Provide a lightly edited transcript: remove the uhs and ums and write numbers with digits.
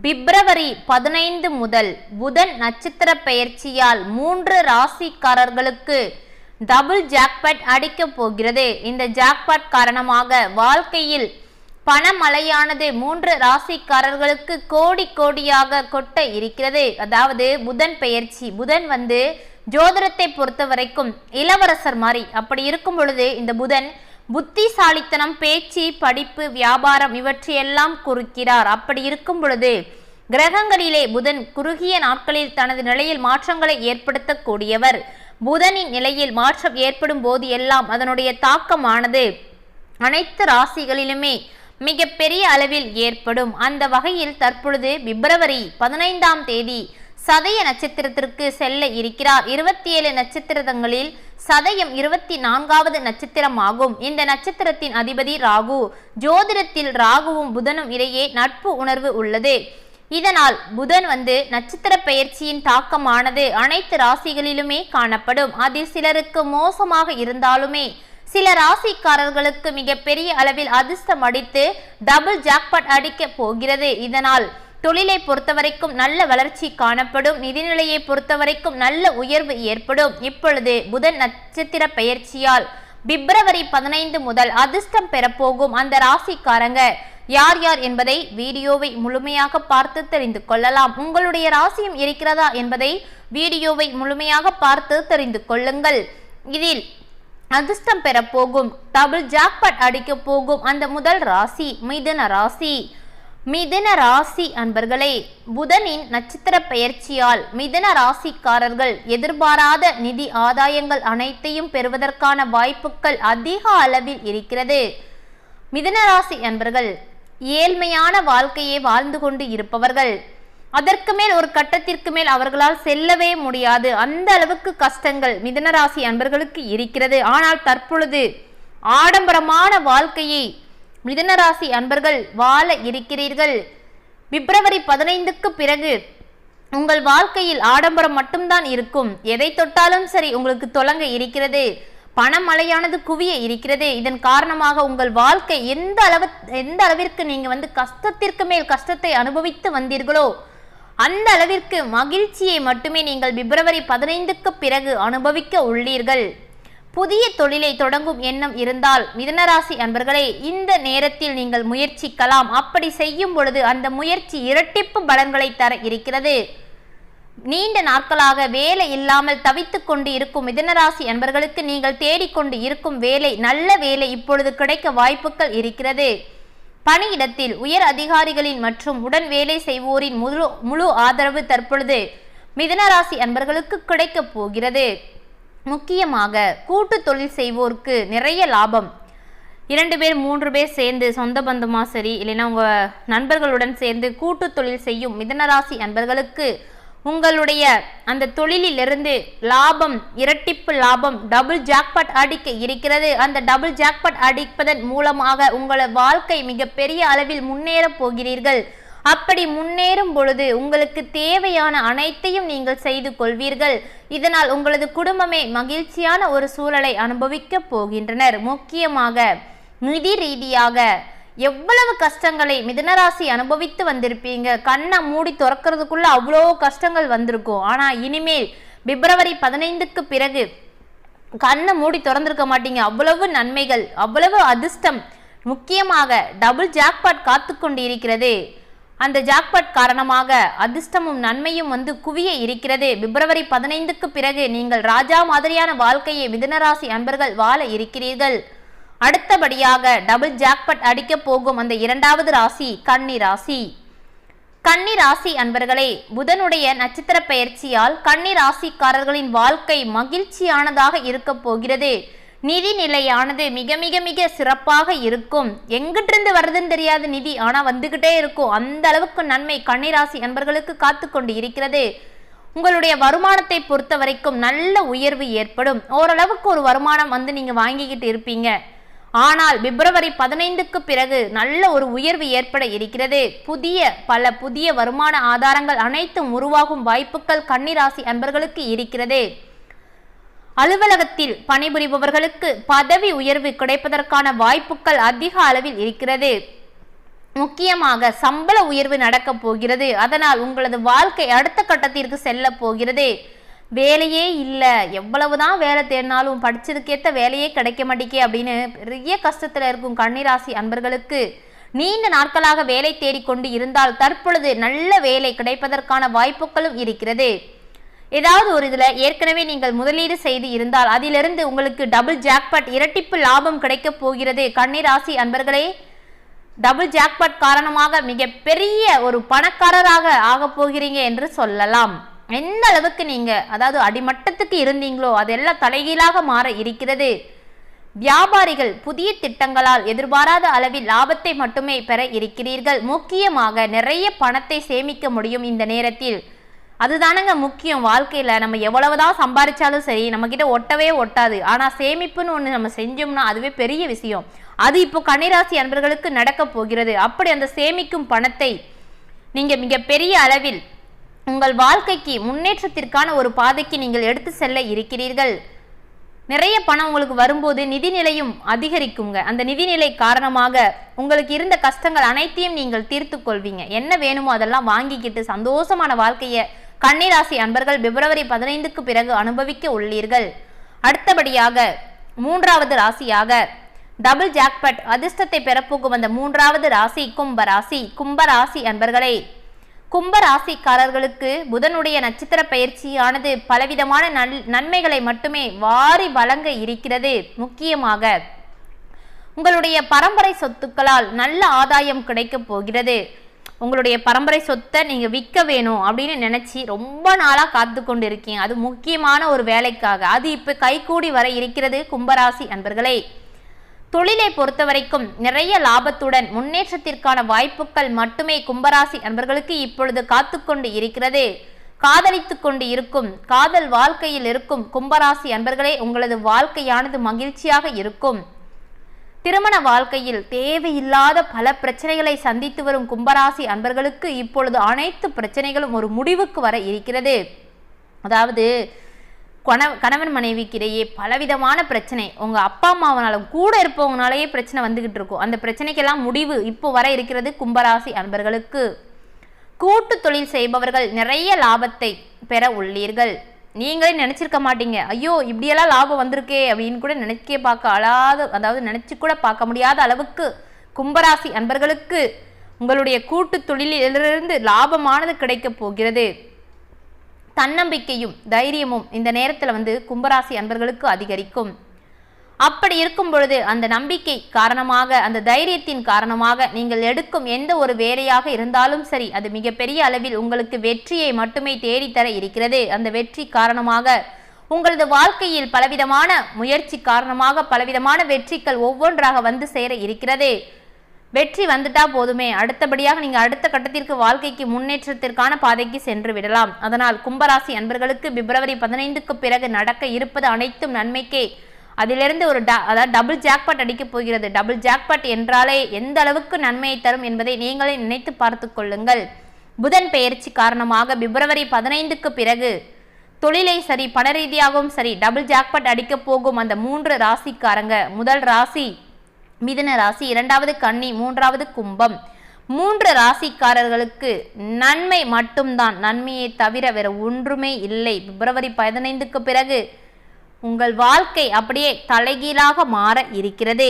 பிப்ரவரி 15 முதல் புதன் நட்சத்திர பெயர்ச்சியால் 3 ராசிக்காரர்களுக்கு டபுள் ஜாக்பாட் அடிக்க போகிறது. இந்த ஜாக்பாட் காரணமாக வாழ்க்கையில் பணமழையானது 3 ராசிக்காரர்களுக்கு கோடி கோடியாக கொட்ட இருக்கிறது. அதாவது புதன் பெயர்ச்சி, புதன் ஜோதிடத்தை பொறுத்த வரைக்கும் இளவரசர் மாதிரி. அப்படி இருக்கும் பொழுது இந்த புதன் புத்திசாலித்தனம், பேச்சு, படிப்பு, வியாபாரம் இவற்றையெல்லாம் குறிக்கிறார். அப்படி இருக்கும் பொழுது கிரகங்களிலே புதன் குறுகிய நாட்களில் தனது நிலையில் மாற்றங்களை ஏற்படுத்தக்கூடியவர். புதனின் நிலையில் மாற்றம் ஏற்படும் போது எல்லாம் அதனுடைய தாக்கமானது அனைத்து ராசிகளிலுமே மிக பெரிய அளவில் ஏற்படும். அந்த வகையில் தற்பொழுது பிப்ரவரி 15ஆம் தேதி சதய நட்சத்திரத்திற்கு செல்ல இருக்கிறார். 27 நட்சத்திரங்களில் சதயம் 24வது நட்சத்திரமாகும். இந்த நட்சத்திரத்தின் அதிபதி ராகு. ஜோதிடத்தில் ராகுவும் புதனும் இடையே நட்பு உணர்வு உள்ளது. இதனால் புதன் நட்சத்திர பெயர்ச்சியின் தாக்கமானது அனைத்து ராசிகளிலுமே காணப்படும். அதில் சிலருக்கு மோசமாக இருந்தாலுமே சில ராசிக்காரர்களுக்கு மிக பெரிய அளவில் அதிர்ஷ்டம் அடித்து டபுள் ஜாக்பாட் அடிக்க போகிறது. இதனால் தொழிலை பொறுத்தவரைக்கும் நல்ல வளர்ச்சி காணப்படும். நிதிநிலையை பொறுத்தவரைக்கும் நல்ல உயர்வு ஏற்படும். இப்பொழுது புதன் நட்சத்திர பெயர்ச்சியால் பிப்ரவரி 15 முதல் அதிர்ஷ்டம் பெறப்போகும் அந்த ராசிக்காரங்க யார் யார் என்பதை வீடியோவை முழுமையாக பார்த்து தெரிந்து கொள்ளலாம். உங்களுடைய ராசியும் இருக்கிறதா என்பதை வீடியோவை முழுமையாக பார்த்து தெரிந்து கொள்ளுங்கள். இதில் அதிர்ஷ்டம் பெறப்போகும், டபுள் ஜாக்பாட் அடிக்க போகும் அந்த முதல் ராசி மிதுன ராசி. மிதுன ராசி அன்பர்களே, புதனின் நட்சத்திர பெயர்ச்சியால் மிதுன ராசிக்காரர்கள் எதிர்பாராத நிதி ஆதாயங்கள் அனைத்தையும் பெறுவதற்கான வாய்ப்புகள் அதிக அளவில் இருக்கிறது. மிதுன ராசி அன்பர்கள் ஏழ்மையான வாழ்க்கையை வாழ்ந்து கொண்டு இருப்பவர்கள். அதற்கு மேல் ஒரு கட்டத்திற்கு மேல் அவர்களால் செல்லவே முடியாது. அந்த அளவுக்கு கஷ்டங்கள் மிதுன ராசி அன்பர்களுக்கு இருக்கிறது. ஆனால் தற்பொழுது ஆடம்பரமான வாழ்க்கையை மிதுன ராசி அன்பர்கள் வாழ இருக்கிறீர்கள். பிப்ரவரி 15க்கு பிறகு உங்கள் வாழ்க்கையில் ஆடம்பரம் மட்டும்தான் இருக்கும். எதை தொட்டாலும் சரி உங்களுக்கு தொடங்க இருக்கிறது. பணமழையானது குவிய இருக்கிறது. இதன் காரணமாக உங்கள் வாழ்க்கை எந்த அளவிற்கு நீங்க கஷ்டத்திற்கு மேல் கஷ்டத்தை அனுபவித்து வந்தீர்களோ அந்த அளவிற்கு மகிழ்ச்சியை மட்டுமே நீங்கள் பிப்ரவரி 15க்கு பிறகு அனுபவிக்க உள்ளீர்கள். புதிய தொழிலை தொடங்கும் எண்ணம் இருந்தால் மிதுனராசி அன்பர்களே இந்த நேரத்தில் நீங்கள் முயற்சிக்கலாம். அப்படி செய்யும் பொழுது அந்த முயற்சி இரட்டிப்பு பலன்களை தர இருக்கிறது. நீண்ட நாட்களாக வேலை இல்லாமல் தவித்துக் கொண்டு இருக்கும் மிதுனராசி அன்பர்களுக்கு நீங்கள் தேடிக்கொண்டு இருக்கும் வேலை, நல்ல வேலை இப்பொழுது கிடைக்க வாய்ப்புகள் இருக்கிறது. பணியிடத்தில் உயர் அதிகாரிகளின் மற்றும் உடன் வேலை செய்வோரின் முழு ஆதரவு தற்பொழுது மிதுனராசி அன்பர்களுக்கு கிடைக்க போகிறது. முக்கியமாக கூட்டு தொழில் செய்வோருக்கு நிறைய லாபம். 2 பேர் 3 பேர் சேர்ந்து சொந்த பந்தமாக சரி இல்லைன்னா உங்கள் நண்பர்களுடன் சேர்ந்து கூட்டு தொழில் செய்யும் மிதுனராசி அன்பர்களுக்கு உங்களுடைய அந்த தொழிலிலிருந்து லாபம், இரட்டிப்பு லாபம், டபுள் ஜாக்பாட் அடிக்க இருக்கிறது. அந்த டபுள் ஜாக்பாட் அடிப்பதன் மூலமாக உங்கள் வாழ்க்கை மிக பெரிய அளவில் முன்னேற போகிறீர்கள். அப்படி முன்னேறும் பொழுது உங்களுக்கு தேவையான அனைத்தையும் நீங்கள் செய்து கொள்வீர்கள். இதனால் உங்களது குடும்பமே மகிழ்ச்சியான ஒரு சூழலை அனுபவிக்க போகின்றனர். முக்கியமாக நிதி ரீதியாக எவ்வளவு கஷ்டங்களை மிதுனராசி அனுபவித்து வந்திருப்பீங்க. கண்ணை மூடி துறக்கிறதுக்குள்ள அவ்வளோ கஷ்டங்கள் வந்திருக்கும். ஆனால் இனிமேல் பிப்ரவரி 15க்கு பிறகு கண்ணை மூடி திறந்திருக்க மாட்டீங்க. அவ்வளவு நன்மைகள், அவ்வளவு அதிர்ஷ்டம், முக்கியமாக டபுள் ஜாக்பாட் காத்து கொண்டு இருக்கிறது. அந்த ஜாக்பாட் காரணமாக அதிர்ஷ்டமும் நன்மையும் குவிய இருக்கிறது. பிப்ரவரி 15க்கு பிறகு நீங்கள் ராஜா மாதிரியான வாழ்க்கையை மிதுனராசி அன்பர்கள் வாழ இருக்கிறீர்கள். அடுத்தபடியாக டபுள் ஜாக்பாட் அடிக்க போகும் அந்த 2வது ராசி கன்னி ராசி. கன்னி ராசி அன்பர்களே, புதனுடைய நட்சத்திர பெயர்ச்சியால் கன்னி ராசிக்காரர்களின் வாழ்க்கை மகிழ்ச்சியானதாக இருக்க போகிறது. நிதி நிலையானது மிக மிக மிக சிறப்பாக இருக்கும். எங்கிட்டிருந்து வருதுன்னு தெரியாது நிதி, ஆனால் வந்துகிட்டே இருக்கும். அந்த அளவுக்கு நன்மை கன்னிராசி அன்பர்களுக்கு காத்து கொண்டு இருக்கிறது. உங்களுடைய வருமானத்தை பொறுத்த வரைக்கும் நல்ல உயர்வு ஏற்படும். ஓரளவுக்கு ஒரு வருமானம் நீங்க வாங்கிக்கிட்டு இருப்பீங்க. ஆனால் பிப்ரவரி 15க்கு பிறகு நல்ல ஒரு உயர்வு ஏற்பட இருக்கிறது. பல புதிய வருமான ஆதாரங்கள் அனைத்தும் உருவாகும் வாய்ப்புகள் கன்னிராசி அன்பர்களுக்கு இருக்கிறது. அலுவலகத்தில் பணிபுரிபவர்களுக்கு பதவி உயர்வு கிடைப்பதற்கான வாய்ப்புகள் அதிக அளவில் இருக்கிறது. முக்கியமாக சம்பள உயர்வு நடக்க போகிறது. அதனால் உங்களது வாழ்க்கை அடுத்த கட்டத்திற்கு செல்ல போகிறது. வேலையே இல்லை, எவ்வளவுதான் வேலை தேடினாலும் படிச்சதுக்கேற்ற வேலையே கிடைக்க மாட்டேங்க அப்படின்னு பெரிய கஷ்டத்தில் இருக்கும் கன்னிராசி அன்பர்களுக்கு நீண்ட நாட்களாக வேலை தேடிக்கொண்டு இருந்தால் தற்பொழுது நல்ல வேலை கிடைப்பதற்கான வாய்ப்புகளும் இருக்கிறது. ஏதாவது ஒரு இதில் ஏற்கனவே நீங்கள் முதலீடு செய்து இருந்தால் அதிலிருந்து உங்களுக்கு டபுள் ஜாக்பாட் இரட்டிப்பு லாபம் கிடைக்க போகிறது. கன்னிராசி அன்பர்களே, டபுள் ஜாக்பாட் காரணமாக மிக பெரிய ஒரு பணக்காரராக ஆக போகிறீங்க என்று சொல்லலாம். எந்த அளவுக்கு நீங்க அதாவது அடிமட்டத்துக்கு இருந்தீங்களோ அதெல்லாம் தலைகீழாக மாற இருக்கிறது. வியாபாரிகள் புதிய திட்டங்களால் எதிர்பாராத அளவில் லாபத்தை மட்டுமே பெற இருக்கிறீர்கள். முக்கியமாக நிறைய பணத்தை சேமிக்க முடியும் இந்த நேரத்தில். அதுதானங்க முக்கியம். வாழ்க்கையில நம்ம எவ்வளவுதான் சம்பாதிச்சாலும் சரி நம்ம கிட்ட ஒட்டவே ஒட்டாது. ஆனா சேமிப்புன்னு ஒண்ணு நம்ம செஞ்சோம்னா அதுவே பெரிய விஷயம். அது இப்போ கன்னிராசி அன்பர்களுக்கு நடக்க போகிறது. அப்படி அந்த சேமிக்கும் பணத்தை நீங்க மிக பெரிய அளவில் உங்கள் வாழ்க்கைக்கு முன்னேற்றத்திற்கான ஒரு பாதைக்கு நீங்கள் எடுத்து செல்ல இருக்கிறீர்கள். நிறைய பணம் உங்களுக்கு வரும்போது நிதிநிலையும் அதிகரிக்குங்க. அந்த நிதிநிலை காரணமாக உங்களுக்கு இருந்த கஷ்டங்கள் அனைத்தையும் நீங்கள் தீர்த்து கொள்வீங்க. என்ன வேணுமோ அதெல்லாம் வாங்கிக்கிட்டு சந்தோஷமான வாழ்க்கையை கன்னிராசி அன்பர்கள் பிப்ரவரி 15க்கு பிறகு அனுபவிக்க உள்ளீர்கள். அடுத்தபடியாக மூன்றாவது ராசியாக டபுள் ஜாக்பாட் அதிர்ஷ்டத்தை பெறப்போகும் அந்த மூன்றாவது ராசி கும்பராசி. கும்பராசி அன்பர்களே, கும்பராசிக்காரர்களுக்கு புதனுடைய நட்சத்திர பயிற்சியானது பலவிதமான நன்மைகளை மட்டுமே வாரி வழங்க இருக்கிறது. முக்கியமாக உங்களுடைய பரம்பரை சொத்துக்களால் நல்ல ஆதாயம் கிடைக்க போகிறது. உங்களுடைய பரம்பரை சொத்தை நீங்க விற்க வேணும் அப்படின்னு நினைச்சு ரொம்ப நாளா காத்து கொண்டு இருக்கீங்க. அது முக்கியமான ஒரு வேலைக்காக. அது இப்ப கைகூடி வர இருக்கிறது கும்பராசி அன்பர்களே. தொழிலை பொறுத்த வரைக்கும் நிறைய லாபத்துடன் முன்னேற்றத்திற்கான வாய்ப்புகள் மட்டுமே கும்பராசி அன்பர்களுக்கு இப்பொழுது காத்து கொண்டு இருக்கிறது. காதலித்து கொண்டு இருக்கும் காதல் வாழ்க்கையில் இருக்கும் கும்பராசி அன்பர்களே, உங்களது வாழ்க்கையானது மகிழ்ச்சியாக இருக்கும். திருமண வாழ்க்கையில் தேவையில்லாத பல பிரச்சனைகளை சந்தித்து வரும் கும்பராசி அன்பர்களுக்கு இப்பொழுது அனைத்து பிரச்சனைகளும் ஒரு முடிவுக்கு வர இருக்கிறது. அதாவது கணவன் மனைவிக்கு இடையே பலவிதமான பிரச்சனை, உங்க அப்பா அம்மாவனாலும் கூட இருப்பவங்களாலேயே பிரச்சனை வந்துகிட்டு இருக்கும். அந்த பிரச்சனைக்கெல்லாம் முடிவு இப்போ வர இருக்கிறது கும்பராசி அன்பர்களுக்கு. கூட்டு தொழில் செய்பவர்கள் நிறைய லாபத்தை பெற உள்ளீர்கள். நீங்களே நினைச்சிருக்க மாட்டீங்க, ஐயோ இப்படியெல்லாம் லாபம் வந்திருக்கே அப்படின்னு கூட நினைக்க அதாவது நினைச்சு கூட பார்க்க முடியாத அளவுக்கு கும்பராசி அன்பர்களுக்கு உங்களுடைய கூட்டு தொழிலிலிருந்து லாபமானது கிடைக்க போகிறது. தன்னம்பிக்கையும் தைரியமும் இந்த நேரத்தில் கும்பராசி அன்பர்களுக்கு அதிகரிக்கும். அப்படி இருக்கும் பொழுது அந்த நம்பிக்கை காரணமாக அந்த தைரியத்தின் காரணமாக நீங்கள் எடுக்கும் எந்த ஒரு வேலையாக இருந்தாலும் சரி அது மிகப்பெரிய அளவில் உங்களுக்கு வெற்றியை மட்டுமே தேடித்தர இருக்கிறது. அந்த வெற்றி காரணமாக உங்களது வாழ்க்கையில் பலவிதமான முயற்சி காரணமாக பலவிதமான வெற்றிகள் ஒவ்வொன்றாக வந்து சேர இருக்கிறது. வெற்றி வந்துட்டா போதுமே, அடுத்தபடியாக நீங்க அடுத்த கட்டத்திற்கு வாழ்க்கைக்கு முன்னேற்றத்திற்கான பாதைக்கு சென்று விடலாம். அதனால் கும்பராசி அன்பர்களுக்கு பிப்ரவரி 15க்கு பிறகு நடக்க இருப்பது அனைத்தும் நன்மைக்கே. அதிலிருந்து அதாவது டபுள் ஜாக்பாட் அடிக்க போகிறது. டபுள் ஜாக்பாட் என்றாலே எந்த அளவுக்கு நன்மையை தரும் என்பதை நீங்களே நினைத்து பார்த்து கொள்ளுங்கள். புதன் பெயர்ச்சி காரணமாக பிப்ரவரி 15க்கு பிறகு தொழிலை சரி பண ரீதியாகவும் சரி டபுள் ஜாக்பாட் அடிக்க போகும் அந்த 3 ராசிக்காரங்க. முதல் ராசி மிதுன ராசி, இரண்டாவது கன்னி, மூன்றாவது கும்பம். 3 ராசிக்காரர்களுக்கு நன்மை மட்டும்தான், நன்மையை தவிர வேற ஒன்றுமே இல்லை. பிப்ரவரி 15க்கு பிறகு உங்கள் வாழ்க்கை அப்படியே தலைகீழாக மாற இருக்கிறது.